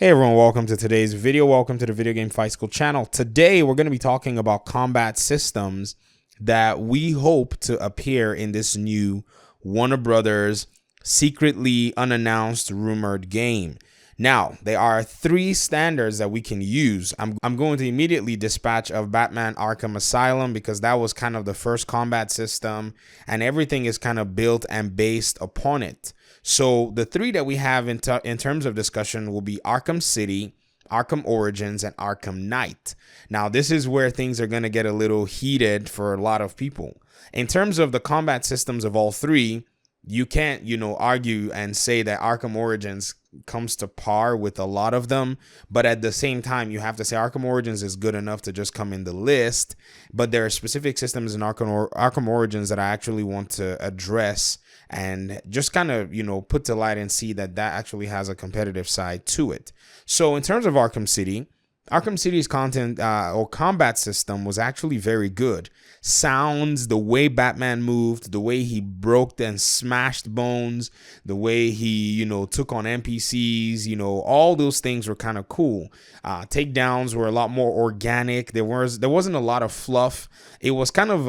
Hey everyone, welcome to today's video. Welcome to the Video Game Fight School channel. Today we're going to be talking about combat systems that we hope to appear in this new Warner Brothers secretly unannounced rumored game. Now, there are three standards that we can use. I'm going to immediately dispatch of Batman Arkham Asylum because that was kind of the first combat system and everything is kind of built and based upon it. So the three that we have in terms of discussion will be Arkham City, Arkham Origins, and Arkham Knight. Now, this is where things are going to get a little heated for a lot of people. In terms of the combat systems of all three, you can't, argue and say that Arkham Origins comes to par with a lot of them, but at the same time, you have to say Arkham Origins is good enough to just come in the list, but there are specific systems in Arkham Origins that I actually want to address and just kind of, put to light and see that actually has a competitive side to it. So in terms of Arkham City's content or combat system was actually very good. Sounds, the way Batman moved, the way he broke and smashed bones, the way he, took on NPCs, all those things were kind of cool. Takedowns were a lot more organic. There wasn't a lot of fluff. It was kind of,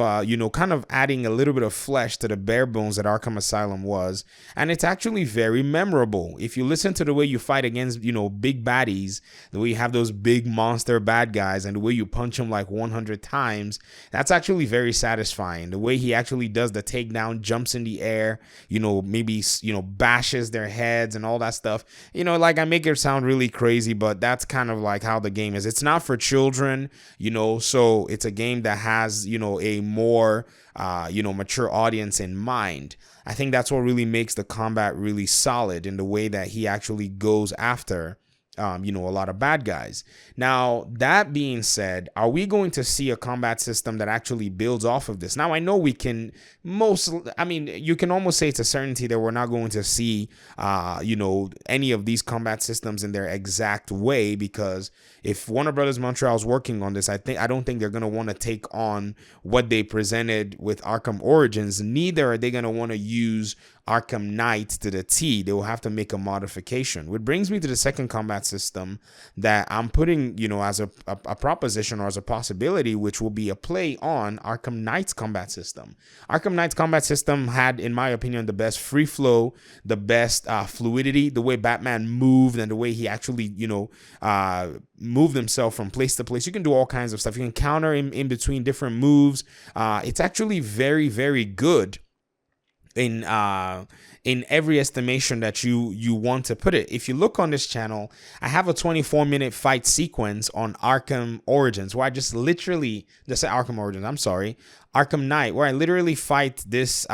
kind of adding a little bit of flesh to the bare bones that Arkham Asylum was. And it's actually very memorable. If you listen to the way you fight against, big baddies, the way you have those big monster bad guys and the way you punch them like 100 times, that's actually very satisfying. The way he actually does the takedown, jumps in the air, maybe bashes their heads and all that stuff. Like I make it sound really crazy, but that's kind of like how the game is. It's not for children, so it's a game that has a more mature audience in mind. I think that's what really makes the combat really solid in the way that he actually goes after a lot of bad guys. Now, that being said, are we going to see a combat system that actually builds off of this? Now, I know you can almost say it's a certainty that we're not going to see, any of these combat systems in their exact way, because if Warner Brothers Montreal is working on this, I don't think they're going to want to take on what they presented with Arkham Origins. Neither are they going to want to use Arkham Knight to the T. They will have to make a modification, which brings me to the second combat system that I'm putting, as a proposition or as a possibility, which will be a play on Arkham Knight's combat system. Arkham Knight's combat system had, in my opinion, the best free flow, the best fluidity, the way Batman moved and the way he actually, moved himself from place to place. You can do all kinds of stuff. You can counter in between different moves. It's actually very, very good in every estimation that you want to put it. If you look on this channel, I have a 24-minute fight sequence on Arkham Origins where I just literally say Arkham Origins, I'm sorry, Arkham Knight, where I literally fight this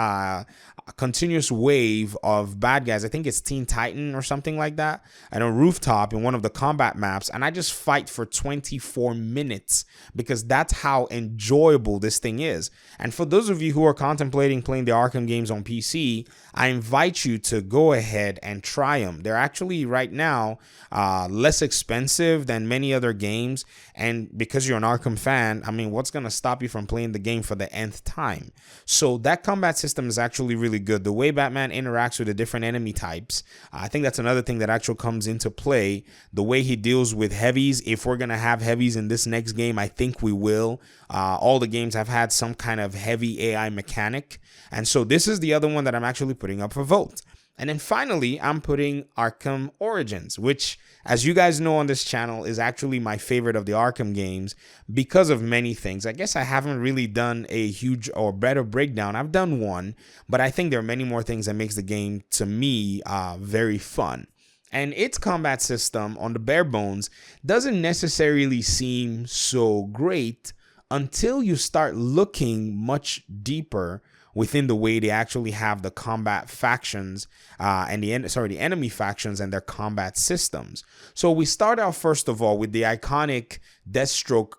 continuous wave of bad guys. I think it's Teen Titan or something like that, at a rooftop in one of the combat maps, and I just fight for 24 minutes because that's how enjoyable this thing is. And for those of you who are contemplating playing the Arkham games on PC, I invite you to go ahead and try them. They're actually right now less expensive than many other games, and because you're an Arkham fan, what's going to stop you from playing the game for the nth time? So that combat system is actually really good. The way Batman interacts with the different enemy types, I think that's another thing that actually comes into play. The way he deals with heavies, if we're going to have heavies in this next game, I think we will. All the games have had some kind of heavy AI mechanic, and so this is the other one that I'm actually putting up for vote. And then finally, I'm putting Arkham Origins, which, as you guys know on this channel, is actually my favorite of the Arkham games because of many things. I guess I haven't really done a huge or better breakdown. I've done one, but I think there are many more things that makes the game, to me, very fun. And its combat system, on the bare bones, doesn't necessarily seem so great until you start looking much deeper within the way they actually have the combat factions and the enemy factions and their combat systems. So we start out first of all with the iconic Deathstroke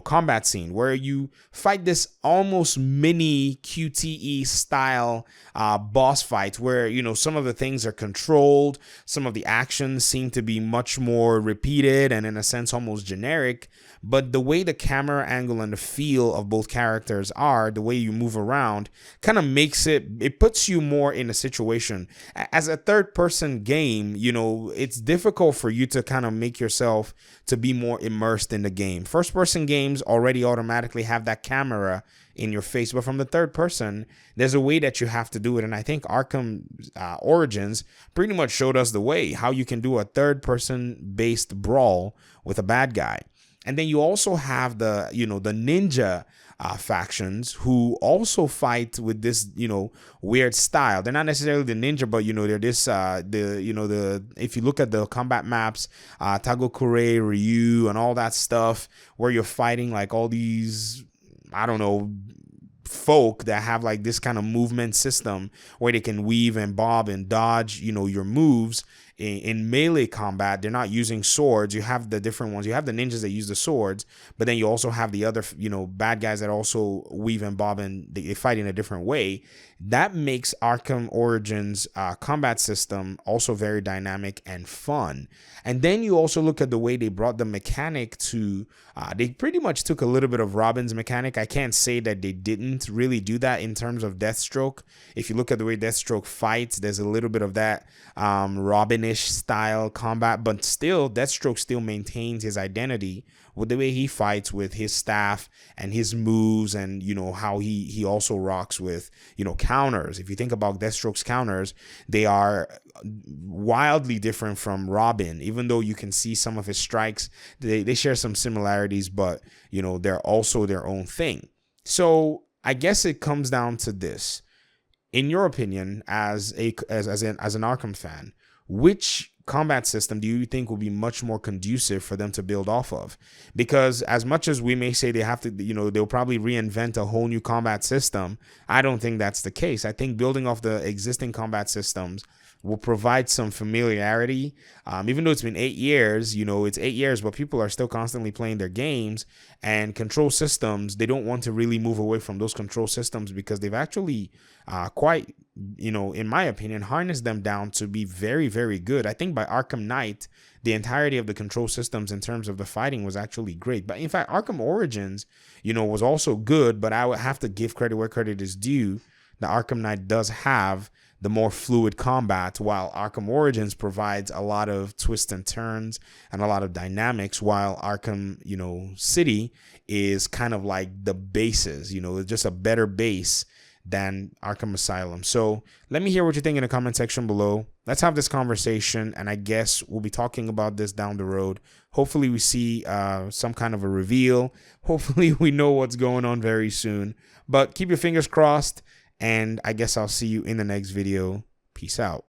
combat scene where you fight this almost mini QTE style boss fight where, some of the things are controlled, some of the actions seem to be much more repeated and in a sense almost generic, but the way the camera angle and the feel of both characters are, the way you move around, kind of makes it puts you more in a situation. As a third person game, it's difficult for you to kind of make yourself to be more immersed in the game. First person games already automatically have that camera in your face, but from the third person, there's a way that you have to do it. And I think Arkham Origins pretty much showed us the way, how you can do a third person based brawl with a bad guy. And then you also have the ninja factions who also fight with this, weird style. They're not necessarily the ninja, but they're this if you look at the combat maps, Tagokure, Ryu, and all that stuff, where you're fighting like all these, I don't know, folk that have like this kind of movement system where they can weave and bob and dodge, your moves. In melee combat, they're not using swords. You have the different ones. You have the ninjas that use the swords, but then you also have the other, bad guys that also weave and bob and they fight in a different way. That makes Arkham Origins combat system also very dynamic and fun. And then you also look at the way they brought the mechanic to, they pretty much took a little bit of Robin's mechanic. I can't say that they didn't really do that in terms of Deathstroke. If you look at the way Deathstroke fights, there's a little bit of that Robin-ish style combat, but still Deathstroke still maintains his identity with the way he fights with his staff and his moves, and how he also rocks with counters. If you think about Deathstroke's counters, they are wildly different from Robin, even though you can see some of his strikes, they share some similarities, but they're also their own thing. So I guess it comes down to this. In your opinion, as an Arkham fan, which combat system do you think will be much more conducive for them to build off of? Because as much as we may say they have to, they'll probably reinvent a whole new combat system, I don't think that's the case. I think building off the existing combat systems will provide some familiarity. Even though it's been 8 years, it's 8 years, but people are still constantly playing their games, and control systems, they don't want to really move away from those control systems because they've actually quite, in my opinion, harnessed them down to be very, very good. I think by Arkham Knight, the entirety of the control systems in terms of the fighting was actually great. But in fact, Arkham Origins, was also good, but I would have to give credit where credit is due. The Arkham Knight does have the more fluid combat, while Arkham Origins provides a lot of twists and turns and a lot of dynamics, while Arkham, City is kind of like the bases, just a better base than Arkham Asylum. So let me hear what you think in the comment section below. Let's have this conversation, and I guess we'll be talking about this down the road. Hopefully we see some kind of a reveal. Hopefully we know what's going on very soon, but keep your fingers crossed. And I guess I'll see you in the next video. Peace out.